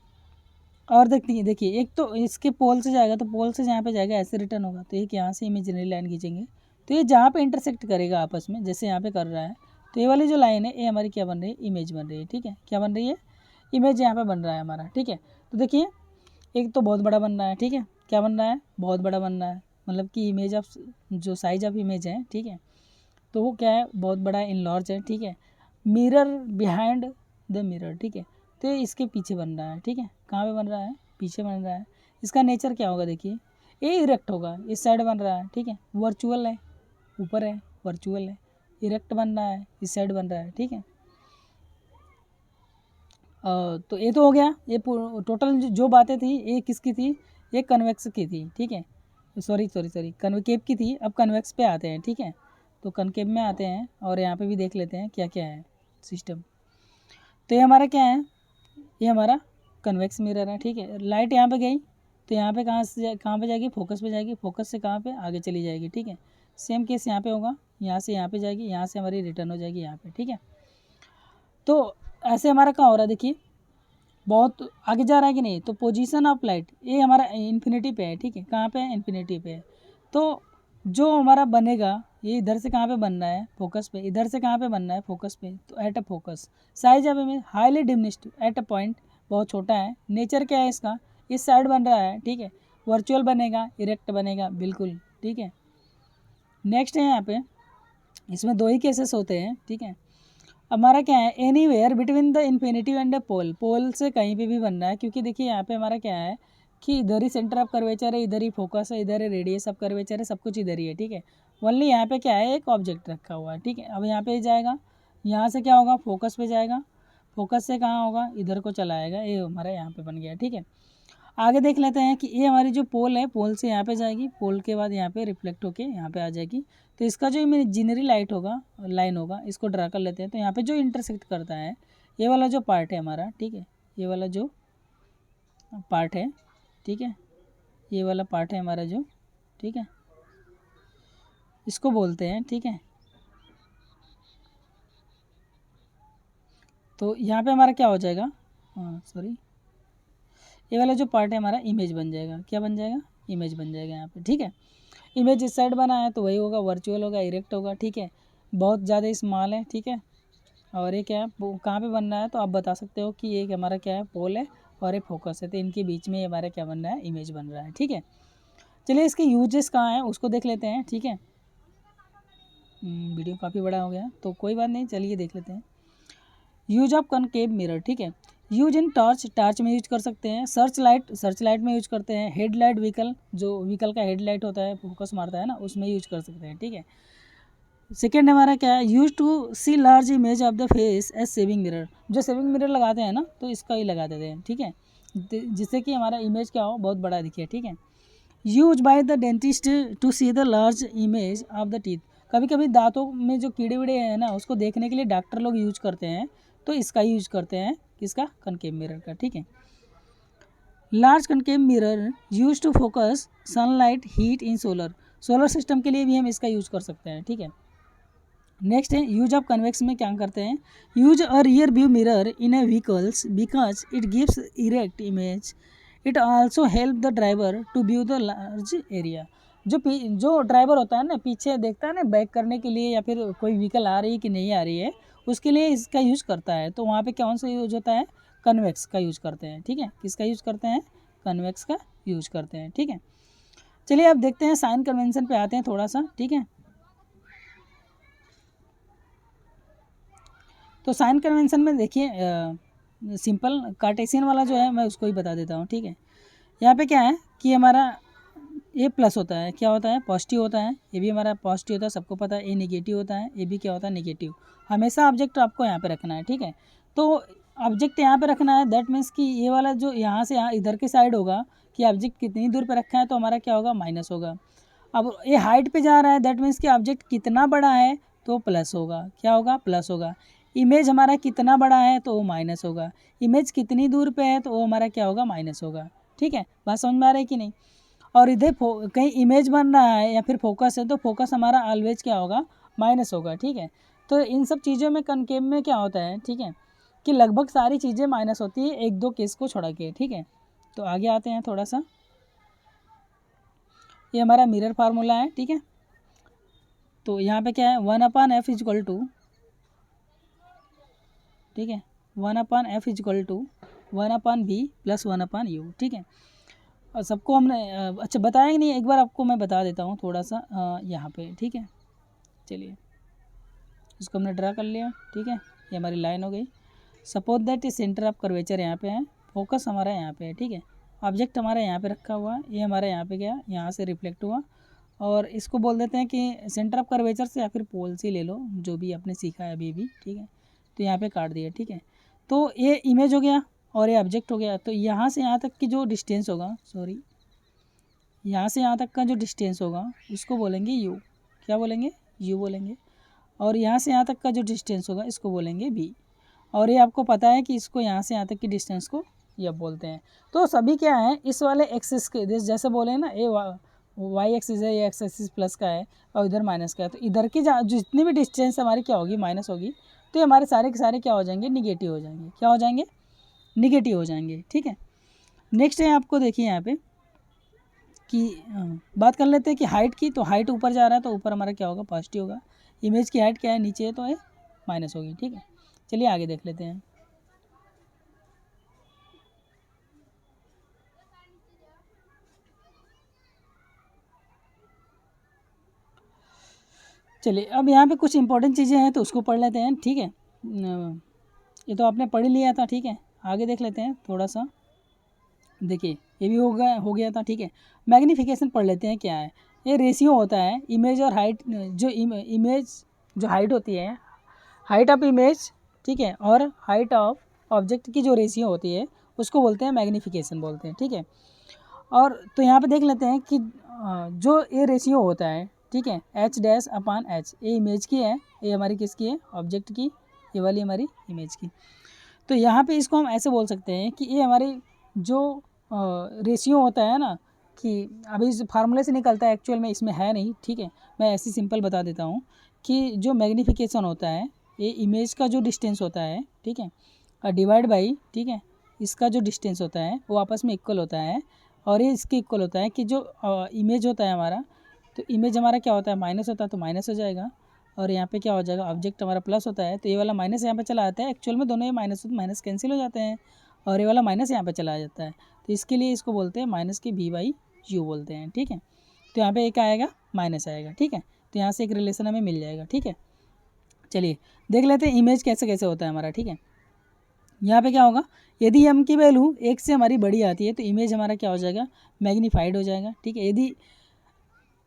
और देखिए एक तो इसके पोल से जाएगा, तो पोल से जहाँ पे जाएगा ऐसे रिटर्न होगा, तो एक यहाँ से इमेजिनरी लाइन खींचेंगे, तो ये जहाँ पे इंटरसेक्ट करेगा आपस में, जैसे यहाँ पे कर रहा है, तो ये वाली जो लाइन है ये हमारी क्या बन रही है, इमेज बन रही है, ठीक है। क्या बन रही है, इमेज यहाँ पे बन रहा है हमारा, ठीक है। तो देखिए एक तो बहुत बड़ा बन रहा है, ठीक है, क्या बन रहा है, बहुत बड़ा बन रहा है, मतलब कि इमेज ऑफ, जो साइज ऑफ इमेज है, ठीक है, तो वो क्या है, बहुत बड़ा इनलार्ज है, ठीक है। मिरर बिहाइंड द मिरर, ठीक है, तो ये इसके पीछे बन रहा है, ठीक है। कहाँ पे बन रहा है, पीछे बन रहा है। इसका नेचर क्या होगा, देखिए ये इरेक्ट होगा, इस साइड बन रहा है, ठीक है, वर्चुअल है, ऊपर है, वर्चुअल है, इरेक्ट बन रहा है, इस साइड बन रहा है, ठीक है। तो ये तो हो गया, ये टोटल जो बातें थी ये किसकी थी, ये कन्वेक्स की थी, ठीक है, सॉरी सॉरी सॉरी कन्वेकेव की थी। अब कन्वेक्स पे आते हैं, ठीक है, तो कनकेव में आते हैं और यहाँ पे भी देख लेते हैं क्या क्या है सिस्टम। तो ये हमारा क्या है, ये हमारा कन्वेक्स मिरर है, ठीक है। लाइट यहाँ पे गई तो यहाँ पे कहाँ पे जाएगी, फोकस पे जाएगी, फोकस से कहाँ पे आगे चली जाएगी, ठीक है। सेम केस यहाँ पे होगा, यहाँ से यहाँ पे जाएगी, यहाँ से हमारी रिटर्न हो जाएगी यहाँ पे, ठीक है। तो ऐसे हमारा क्या हो रहा है, देखिए बहुत आगे जा रहा है कि नहीं। तो पोजीशन ऑफ लाइट ये हमारा इन्फिनिटी पे है, ठीक है, कहाँ पे है, इन्फिनिटी पे है। तो जो हमारा बनेगा ये इधर से कहाँ पे बन रहा है, फोकस पे, इधर से कहाँ पे बन रहा है, फोकस पे, तो at a focus. Size of image highly diminished at a point, बहुत छोटा है। नेचर क्या है इसका, इस साइड बन रहा है, ठीक है। वर्चुअल बनेगा, इरेक्ट बनेगा, बिल्कुल, ठीक है। नेक्स्ट है यहाँ पे, इसमें दो ही केसेस होते हैं, ठीक है। हमारा क्या है, anywhere between the infinity and the pole, pole से कहीं पे भी बन रहा है, क्योंकि देखिए यहाँ पे हमारा क्या है कि इधर ही सेंटर ऑफ कर्वेचर है, इधर ही फोकस है, इधर है रेडियस ऑफ कर्वेचर है, सब कुछ इधर ही है, ठीक है। ओनली यहाँ पे क्या है, एक ऑब्जेक्ट रखा हुआ है, ठीक है। अब यहाँ पे जाएगा, यहाँ से क्या होगा, फोकस पे जाएगा, फोकस से कहाँ होगा, इधर को चला आएगा, ये हमारा यहाँ पे बन गया, ठीक है। आगे देख लेते हैं कि ये हमारी जो पोल है, पोल से यहाँ पे जाएगी, पोल के बाद यहाँ पे रिफ्लेक्ट होके यहाँ पे आ जाएगी। तो इसका जो इमेजिनरी लाइट होगा, लाइन होगा, इसको ड्रा कर लेते हैं। तो यहाँ पे जो इंटरसेक्ट करता है, ये वाला जो पार्ट है हमारा, ठीक है, ये वाला जो पार्ट है, ठीक है, ये वाला पार्ट है हमारा जो, ठीक है, इसको बोलते हैं, ठीक है। तो यहाँ पे हमारा क्या हो जाएगा, सॉरी, ये वाला जो पार्ट है हमारा इमेज बन जाएगा, क्या बन जाएगा, इमेज बन जाएगा यहाँ पे, ठीक है। इमेज इस साइड बना है तो वही होगा, वर्चुअल होगा, इरेक्ट होगा, ठीक है। बहुत ज़्यादा स्मॉल है, ठीक है। और ये क्या है, वो कहाँ पे बन रहा है, तो आप बता सकते हो कि ये हमारा क्या है, पोल है और एक फोकस है, तो इनके बीच में ये हमारा क्या बन रहा है, इमेज बन रहा है, ठीक है। चलिए इसके यूजेस कहाँ हैं उसको देख लेते हैं, ठीक है। वीडियो काफ़ी बड़ा हो गया तो कोई बात नहीं, चलिए देख लेते हैं। यूज ऑफ कनकेव मिरर, ठीक है। यूज इन टॉर्च, टॉर्च में यूज कर सकते हैं। सर्च लाइट में यूज करते हैं। हेडलाइट व्हीकल, जो व्हीकल का हेडलाइट होता है, फोकस मारता है ना, उसमें यूज कर सकते हैं, ठीक है। सेकेंड हमारा क्या है, use to see large image of the face as shaving mirror, जो सेविंग मिरर लगाते हैं ना, तो इसका ही लगा देते हैं, ठीक है, जिससे कि हमारा इमेज क्या हो, बहुत बड़ा दिखे, ठीक है। Use by the dentist to see the large image of the teeth, कभी कभी दांतों में जो कीड़े वीड़े हैं ना, उसको देखने के लिए डॉक्टर लोग यूज करते हैं, तो इसका यूज करते हैं, किसका, कनकेव मिरर का, ठीक है। Large concave mirror use to focus sunlight heat in solar, solar system के लिए भी हम इसका यूज कर सकते हैं, ठीक है। नेक्स्ट है यूज ऑफ कन्वेक्स में क्या करते हैं, use a rear view mirror in a vehicles because it gives erect image, it also help the driver to view the large area, जो ड्राइवर होता है ना, पीछे देखता है ना, बैक करने के लिए या फिर कोई व्हीकल आ रही है कि नहीं आ रही है, उसके लिए इसका यूज करता है। तो वहाँ पे कौन सा यूज होता है, कन्वेक्स का यूज करते हैं, ठीक है। किसका यूज करते हैं, कन्वेक्स का यूज करते हैं, ठीक है। चलिए अब देखते हैं साइन कन्वेंशन पे आते हैं थोड़ा सा, ठीक है। तो साइन कन्वेंशन में देखिए, सिंपल कार्टेशियन वाला जो है मैं उसको ही बता देता हूँ, ठीक है। यहाँ पे क्या है कि हमारा ए प्लस होता है, क्या होता है, पॉजिटिव होता है, ये भी हमारा पॉजिटिव होता है, सबको पता है। ए निगेटिव होता है, ये भी क्या होता है, निगेटिव। हमेशा ऑब्जेक्ट आपको यहाँ पे रखना है, ठीक है। तो ऑब्जेक्ट यहाँ पे रखना है, दैट मीन्स कि ये वाला जो यहाँ से यहाँ इधर के साइड होगा, कि ऑब्जेक्ट कितनी दूर पे रखा है, तो हमारा क्या होगा, माइनस होगा। अब ये हाइट पे जा रहा है, दैट मीन्स कि ऑब्जेक्ट कितना बड़ा है, तो प्लस होगा, क्या होगा, प्लस होगा। इमेज हमारा कितना बड़ा है, तो वो माइनस होगा। इमेज कितनी दूर पे है, तो वो हमारा क्या होगा, माइनस होगा, ठीक है। बात समझ में आ रही है कि नहीं। और इधर कहीं इमेज बन रहा है या फिर फोकस है, तो फोकस हमारा ऑलवेज क्या होगा, माइनस होगा, ठीक है। तो इन सब चीज़ों में कनकेव में क्या होता है, ठीक है, कि लगभग सारी चीज़ें माइनस होती है, एक दो केस को छोड़ा के, ठीक है। तो आगे आते हैं थोड़ा सा, ये हमारा मिरर फार्मूला है, ठीक है। तो यहाँ पे क्या है, 1/f इजक्वल टू, ठीक है, 1/f equal to 1/b plus 1/u, ठीक है। और सबको हमने अच्छा बताया कि नहीं, एक बार आपको मैं बता देता हूँ थोड़ा सा, यहाँ पे, ठीक है। चलिए इसको हमने ड्रा कर लिया, ठीक है, ये हमारी लाइन हो गई। Suppose that centre of curvature यहाँ पे है, फोकस हमारा यहाँ पे है, ठीक है। ऑब्जेक्ट हमारा यहाँ पे रखा हुआ है, ये हमारा यहाँ पे गया, यहाँ से रिफ्लेक्ट हुआ, और इसको बोल देते हैं कि सेंटर ऑफ कर्वेचर से, या फिर पोल से ले लो, जो भी आपने सीखा है अभी भी, ठीक है। तो यहाँ पे काट दिया, ठीक है। तो ये इमेज हो गया और ये ऑब्जेक्ट हो गया। तो यहाँ से यहाँ तक की जो डिस्टेंस होगा, सॉरी, यहाँ से यहाँ तक का जो डिस्टेंस होगा उसको बोलेंगे यू, क्या बोलेंगे, यू बोलेंगे। और यहाँ से यहाँ तक का जो डिस्टेंस होगा इसको बोलेंगे बी। और ये आपको पता है कि इसको यहाँ से यहाँ तक की डिस्टेंस को ये बोलते हैं। तो सभी क्या है, इस वाले एक्सिस के जैसे बोले ना, ए वाई एक्सिस है, ये एक्स एक्सिस प्लस का है और इधर माइनस का है, तो इधर की जितनी भी डिस्टेंस हमारी क्या होगी, माइनस होगी। तो ये हमारे सारे के सारे क्या हो जाएंगे, निगेटिव हो जाएंगे, क्या हो जाएंगे, निगेटिव हो जाएंगे, ठीक है। नेक्स्ट है आपको देखिए यहाँ पे कि बात कर लेते हैं कि हाइट की। तो हाइट ऊपर जा रहा है तो ऊपर हमारा क्या होगा, पॉजिटिव होगा। इमेज की हाइट क्या है, नीचे है, तो ये माइनस होगी, ठीक है। चलिए आगे देख लेते हैं। चलिए अब यहाँ पे कुछ इंपॉर्टेंट चीज़ें हैं तो उसको पढ़ लेते हैं, ठीक है। ये तो आपने पढ़ ही लिया था, ठीक है। आगे देख लेते हैं थोड़ा सा। देखिए ये भी हो गया था, ठीक है। मैग्नीफिकेशन पढ़ लेते हैं क्या है। ये रेशियो होता है इमेज और हाइट, जो इमेज जो हाइट होती है, हाइट ऑफ इमेज, ठीक है, और हाइट ऑफ ऑब्जेक्ट की जो रेशियो होती है उसको बोलते हैं मैग्नीफिकेशन बोलते हैं, ठीक है। और तो यहाँ पे देख लेते हैं कि जो ये रेशियो होता है, ठीक है, एच डैश अपान एच, ये इमेज की है, ये हमारी किसकी है, ऑब्जेक्ट की, ये वाली हमारी इमेज की। तो यहाँ पे इसको हम ऐसे बोल सकते हैं कि ये हमारी जो रेशियो होता है ना, कि अभी इस फार्मूले से निकलता है, एक्चुअल में इसमें है नहीं, ठीक है। मैं ऐसे सिंपल बता देता हूँ कि जो मैग्नीफिकेशन होता है, ये इमेज का जो डिस्टेंस होता है, ठीक है, डिवाइड बाई, ठीक है, इसका जो डिस्टेंस होता है वो आपस में इक्वल होता है। और ये इसके इक्वल होता है कि जो इमेज होता है हमारा, तो इमेज हमारा क्या होता है, माइनस होता है, तो माइनस हो जाएगा। और यहाँ पे क्या हो जाएगा, ऑब्जेक्ट हमारा प्लस होता है, तो ये वाला माइनस यहाँ पे चला आता है। एक्चुअल में दोनों ये माइनस माइनस कैंसिल हो जाते हैं, और ये वाला माइनस यहाँ पे चला जाता है। तो इसके लिए इसको बोलते हैं माइनस की v बाई यू बोलते हैं, ठीक है। तो यहाँ पे एक आएगा, माइनस आएगा, ठीक है। तो यहाँ से एक रिलेशन हमें मिल जाएगा, ठीक है। चलिए देख लेते हैं इमेज कैसे कैसे होता है हमारा, ठीक है। यहाँ पे क्या होगा, यदि m की वैल्यू 1 से हमारी बड़ी आती है तो इमेज हमारा क्या हो जाएगा, मैग्नीफाइड हो जाएगा, ठीक है। यदि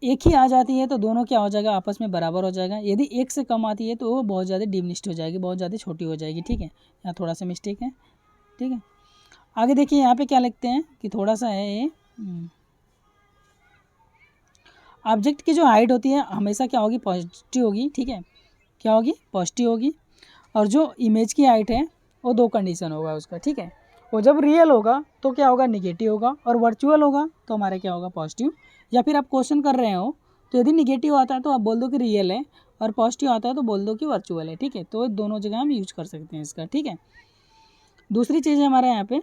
एक ही आ जाती है तो दोनों क्या हो जाएगा, आपस में बराबर हो जाएगा। यदि 1 से कम आती है तो वो बहुत ज़्यादा डिमिनिश्ड हो जाएगी, बहुत ज़्यादा छोटी हो जाएगी, ठीक है। यहाँ थोड़ा सा मिस्टेक है, ठीक है। आगे देखिए यहाँ पे क्या लिखते हैं कि थोड़ा सा है ये, ऑब्जेक्ट की जो हाइट होती है हमेशा क्या होगी, पॉजिटिव होगी, ठीक है। क्या होगी, पॉजिटिव होगी। और जो इमेज की हाइट है वो दो कंडीशन होगा उसका, ठीक है। वो जब रियल होगा तो क्या होगा, निगेटिव होगा, और वर्चुअल होगा तो हमारा क्या होगा, पॉजिटिव। या फिर आप क्वेश्चन कर रहे हो तो यदि निगेटिव आता है तो आप बोल दो कि रियल है, और पॉजिटिव आता है तो बोल दो कि वर्चुअल है, ठीक है। तो दोनों जगह हम यूज कर सकते हैं इसका, ठीक है। दूसरी चीज़ है हमारा यहाँ पे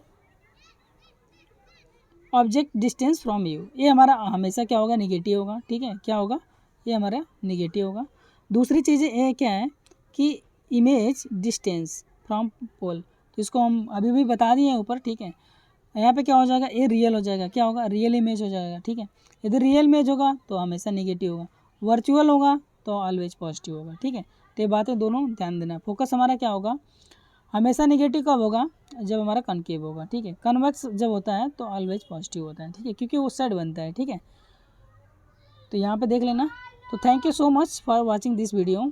ऑब्जेक्ट डिस्टेंस फ्रॉम यू, ये हमारा हमेशा क्या होगा, निगेटिव होगा, ठीक है। क्या होगा, ये हमारा निगेटिव होगा। दूसरी चीज़ ये क्या है कि इमेज डिस्टेंस फ्रॉम पोल, तो इसको हम अभी भी बता दिए ऊपर, ठीक है। यहाँ पे क्या हो जाएगा, ये रियल हो जाएगा, क्या होगा, रियल इमेज हो जाएगा, ठीक है। यदि रियल इमेज होगा तो हमेशा निगेटिव होगा, वर्चुअल होगा तो ऑलवेज पॉजिटिव होगा, ठीक है। तो ये बातें दोनों ध्यान देना। फोकस हमारा क्या होगा, हमेशा नेगेटिव कब होगा, जब हमारा कनकेव होगा, ठीक है। कन्वेक्स जब होता है तो ऑलवेज पॉजिटिव होता है, ठीक है, क्योंकि उस साइड बनता है, ठीक है। तो यहाँ पे देख लेना। तो thank you so much for watching this video.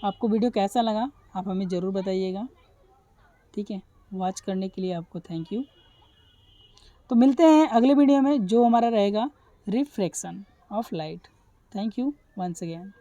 आपको वीडियो कैसा लगा आप हमें ज़रूर बताइएगा, ठीक है। वॉच करने के लिए आपको थैंक यू। तो मिलते हैं अगले वीडियो में जो हमारा रहेगा reflection of light. Thank you once again.